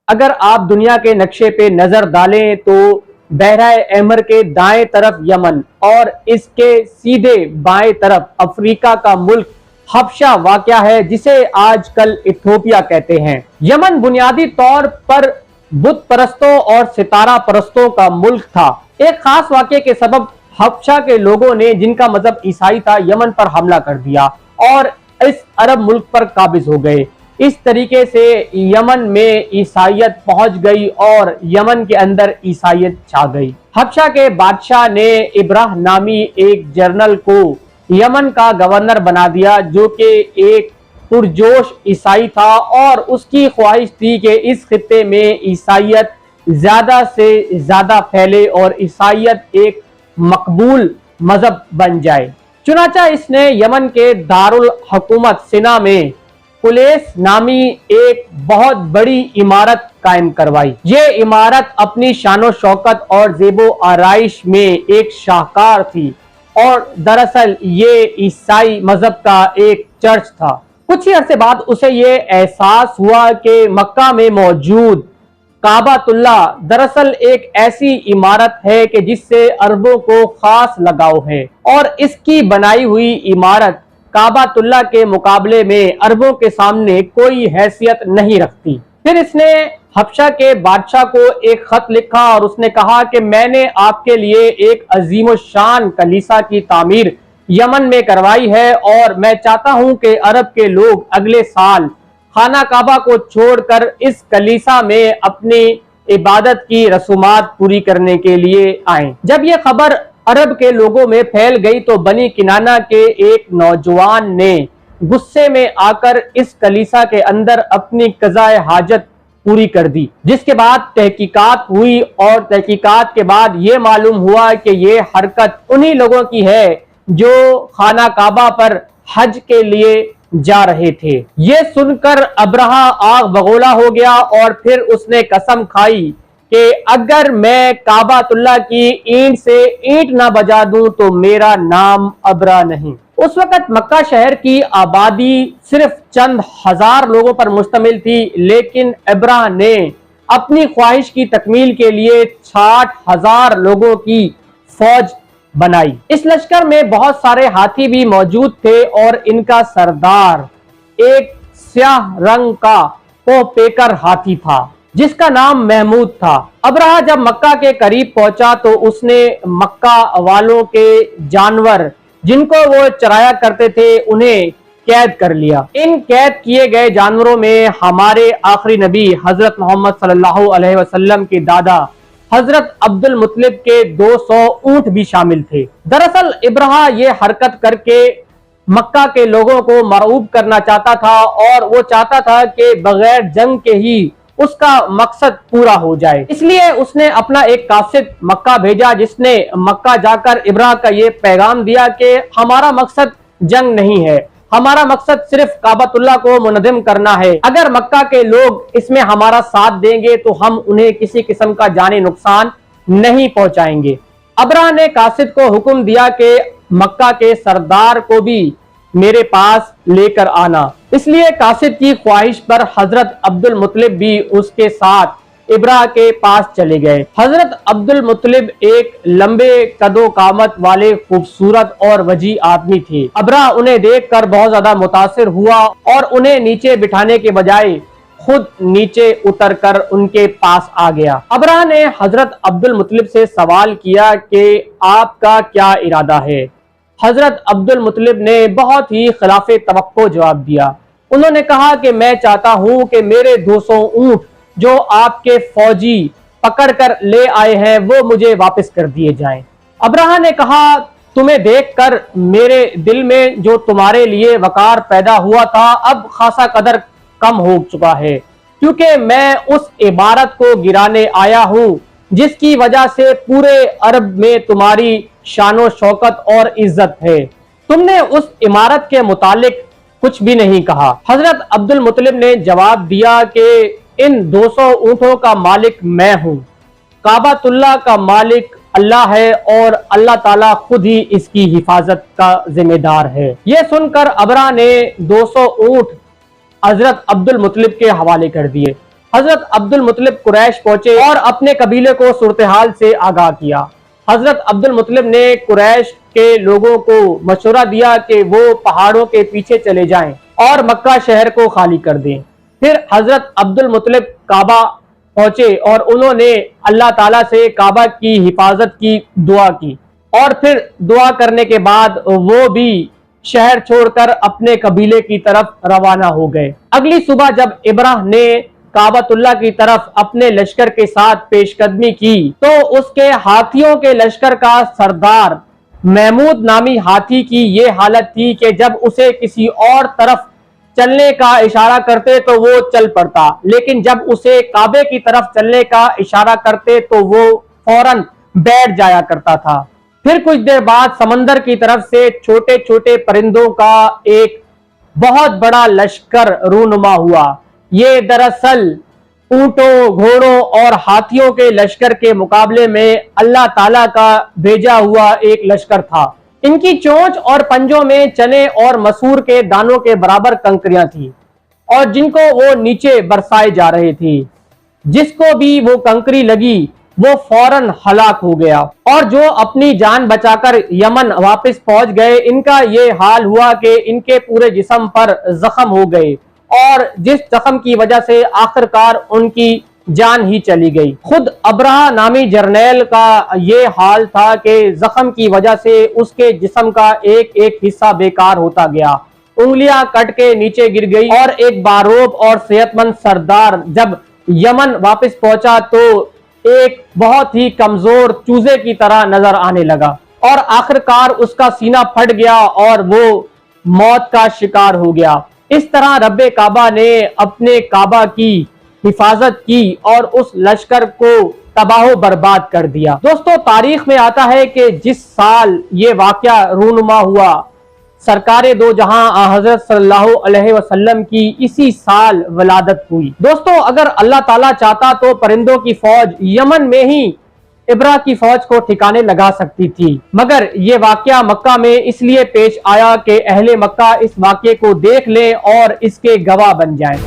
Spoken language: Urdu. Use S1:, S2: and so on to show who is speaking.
S1: اگر آپ دنیا کے نقشے پہ نظر ڈالیں تو بحیرہ احمر کے دائیں طرف یمن اور اس کے سیدھے بائیں طرف افریقہ کا ملک حبشہ واقع ہے، جسے آج کل ایتھوپیا کہتے ہیں۔ یمن بنیادی طور پر بت پرستوں اور ستارہ پرستوں کا ملک تھا۔ ایک خاص واقعے کے سبب حبشہ کے لوگوں نے، جن کا مذہب عیسائی تھا، یمن پر حملہ کر دیا اور اس عرب ملک پر قابض ہو گئے۔ اس طریقے سے یمن میں عیسائیت پہنچ گئی اور یمن کے اندر عیسائیت چھا گئی۔ حبشہ کے بادشاہ نے ابراہ نامی ایک جنرل کو یمن کا گورنر بنا دیا، جو کہ ایک پرجوش عیسائی تھا، اور اس کی خواہش تھی کہ اس خطے میں عیسائیت زیادہ سے زیادہ پھیلے اور عیسائیت ایک مقبول مذہب بن جائے۔ چنانچہ اس نے یمن کے دارالحکومت سنا میں پولیس نامی ایک بہت بڑی عمارت قائم کروائی۔ یہ عمارت اپنی شان و شوکت اور زیب و آرائش میں ایک شاہکار تھی، اور دراصل یہ عیسائی مذہب کا ایک چرچ تھا۔ کچھ ہی عرصے بعد اسے یہ احساس ہوا کہ مکہ میں موجود کعبۃ اللہ دراصل ایک ایسی عمارت ہے کہ جس سے عربوں کو خاص لگاؤ ہے، اور اس کی بنائی ہوئی عمارت کعبۃ اللہ کے مقابلے میں عربوں کے سامنے کوئی حیثیت نہیں رکھتی۔ پھر اس نے حبشہ کے بادشاہ کو ایک خط لکھا اور اس نے کہا کہ میں نے آپ کے لیے ایک عظیم الشان کلیسا کی تعمیر یمن میں کروائی ہے، اور میں چاہتا ہوں کہ عرب کے لوگ اگلے سال خانہ کعبہ کو چھوڑ کر اس کلیسا میں اپنی عبادت کی رسومات پوری کرنے کے لیے آئیں۔ جب یہ خبر عرب کے لوگوں میں پھیل گئی تو بنی کنانہ کے ایک نوجوان نے غصے میں آ کر اس کلیسا کے اندر اپنی قضاء حاجت پوری کر دی، جس کے بعد تحقیقات ہوئی، اور تحقیقات کے بعد یہ معلوم ہوا کہ یہ حرکت انہی لوگوں کی ہے جو خانہ کعبہ پر حج کے لیے جا رہے تھے۔ یہ سن کر ابرہہ آگ بگولا ہو گیا، اور پھر اس نے قسم کھائی کہ اگر میں کعبۃ اللہ کی اینٹ سے اینٹ نہ بجا دوں تو میرا نام ابرہہ نہیں۔ اس وقت مکہ شہر کی آبادی صرف چند ہزار لوگوں پر مشتمل تھی، لیکن ابرہہ نے اپنی خواہش کی تکمیل کے لیے 60,000 لوگوں کی فوج بنائی۔ اس لشکر میں بہت سارے ہاتھی بھی موجود تھے، اور ان کا سردار ایک سیاہ رنگ کا کوہ پیکر ہاتھی تھا جس کا نام محمود تھا۔ ابرہہ جب مکہ کے قریب پہنچا تو اس نے مکہ والوں کے جانور جن کو وہ چرایا کرتے تھے انہیں قید کر لیا۔ ان قید کیے گئے جانوروں میں ہمارے آخری نبی حضرت محمد صلی اللہ علیہ وسلم کے دادا حضرت عبد المطلب کے 200 اونٹ بھی شامل تھے۔ دراصل ابرہہ یہ حرکت کر کے مکہ کے لوگوں کو مرعوب کرنا چاہتا تھا، اور وہ چاہتا تھا کہ بغیر جنگ کے ہی اس کا مقصد پورا ہو جائے۔ اس لیے اس نے اپنا ایک قاصد مکہ بھیجا، جس نے مکہ جا کر ابرہہ کا یہ پیغام دیا کہ ہمارا مقصد جنگ نہیں ہے، ہمارا مقصد صرف کعبۃ اللہ کو منہدم کرنا ہے۔ اگر مکہ کے لوگ اس میں ہمارا ساتھ دیں گے تو ہم انہیں کسی قسم کا جانی نقصان نہیں پہنچائیں گے۔ ابرہہ نے قاصد کو حکم دیا کہ مکہ کے سردار کو بھی میرے پاس لے کر آنا۔ اس لیے قاصد کی خواہش پر حضرت عبد المطلب بھی اس کے ساتھ ابرہہ کے پاس چلے گئے۔ حضرت عبد المطلب ایک لمبے قد و قامت والے خوبصورت اور وجیح آدمی تھے۔ ابرہہ انہیں دیکھ کر بہت زیادہ متاثر ہوا، اور انہیں نیچے بٹھانے کے بجائے خود نیچے اتر کر ان کے پاس آ گیا۔ ابرہہ نے حضرت عبد المطلب سے سوال کیا کہ آپ کا کیا ارادہ ہے؟ حضرت عبد المطلب نے بہت ہی خلاف توقع جواب دیا۔ انہوں نے کہا کہ میں چاہتا ہوں کہ میرے 200 اونٹ جو آپ کے فوجی پکڑ کر لے آئے ہیں وہ مجھے واپس کر دیے جائیں۔ ابرہہ نے کہا تمہیں دیکھ کر میرے دل میں جو تمہارے لیے وقار پیدا ہوا تھا اب خاصا قدر کم ہو چکا ہے، کیونکہ میں اس عمارت کو گرانے آیا ہوں جس کی وجہ سے پورے عرب میں تمہاری شان و شوکت اور عزت ہے۔ تم نے اس عمارت کے متعلق کچھ بھی نہیں کہا۔ حضرت عبد المطلب نے جواب دیا کہ ان 200 اونٹوں کا مالک میں ہوں، کعبۃ اللہ کا مالک اللہ ہے، اور اللہ تعالیٰ خود ہی اس کی حفاظت کا ذمہ دار ہے۔ یہ سن کر ابرہہ نے 200 اونٹ حضرت عبد المطلب کے حوالے کر دیے۔ حضرت عبد المطلب قریش پہنچے اور اپنے قبیلے کو صورتحال سے آگاہ کیا۔ حضرت عبد المطلب نے قریش کے لوگوں کو مشورہ دیا کہ وہ پہاڑوں کے پیچھے چلے جائیں اور مکہ شہر کو خالی کر دیں۔ پھر حضرت عبد المطلب کعبہ پہنچے اور انہوں نے اللہ تعالیٰ سے کعبہ کی حفاظت کی دعا کی، اور پھر دعا کرنے کے بعد وہ بھی شہر چھوڑ کر اپنے قبیلے کی طرف روانہ ہو گئے۔ اگلی صبح جب ابراہ نے کعبۃ اللہ کی طرف اپنے لشکر کے ساتھ پیش قدمی کی تو اس کے ہاتھیوں کے لشکر کا سردار محمود نامی ہاتھی کی یہ حالت تھی کہ جب اسے کسی اور طرف چلنے کا اشارہ کرتے تو وہ چل پڑتا، لیکن جب اسے کعبے کی طرف چلنے کا اشارہ کرتے تو وہ فوراً بیٹھ جایا کرتا تھا۔ پھر کچھ دیر بعد سمندر کی طرف سے چھوٹے چھوٹے پرندوں کا ایک بہت بڑا لشکر رونما ہوا۔ یہ دراصل اونٹوں، گھوڑوں اور ہاتھیوں کے لشکر کے مقابلے میں اللہ تعالیٰ کا بھیجا ہوا ایک لشکر تھا۔ ان کی چونچ اور پنجوں میں چنے اور مسور کے دانوں کے برابر کنکریاں تھیں اور جن کو وہ نیچے برسائے جا رہے تھے۔ جس کو بھی وہ کنکری لگی وہ فوراً ہلاک ہو گیا، اور جو اپنی جان بچا کر یمن واپس پہنچ گئے ان کا یہ حال ہوا کہ ان کے پورے جسم پر زخم ہو گئے، اور جس زخم کی وجہ سے آخرکار ان کی جان ہی چلی گئی۔ خود ابرہہ نامی جرنیل کا یہ حال تھا کہ زخم کی وجہ سے اس کے جسم کا ایک ایک حصہ بیکار ہوتا گیا، انگلیاں کٹ کے نیچے گر گئی، اور ایک باروب اور صحت مند سردار جب یمن واپس پہنچا تو ایک بہت ہی کمزور چوزے کی طرح نظر آنے لگا، اور آخرکار اس کا سینہ پھٹ گیا اور وہ موت کا شکار ہو گیا۔ اس طرح رب کعبہ نے اپنے کعبہ کی حفاظت کی اور اس لشکر کو تباہ و برباد کر دیا۔ دوستو، تاریخ میں آتا ہے کہ جس سال یہ واقعہ رونما ہوا، سرکار دو جہاں حضرت صلی اللہ علیہ وسلم کی اسی سال ولادت ہوئی۔ دوستو، اگر اللہ تعالیٰ چاہتا تو پرندوں کی فوج یمن میں ہی ابرہ کی فوج کو ٹھکانے لگا سکتی تھی، مگر یہ واقعہ مکہ میں اس لیے پیش آیا کہ اہل مکہ اس واقعے کو دیکھ لیں اور اس کے گواہ بن جائیں۔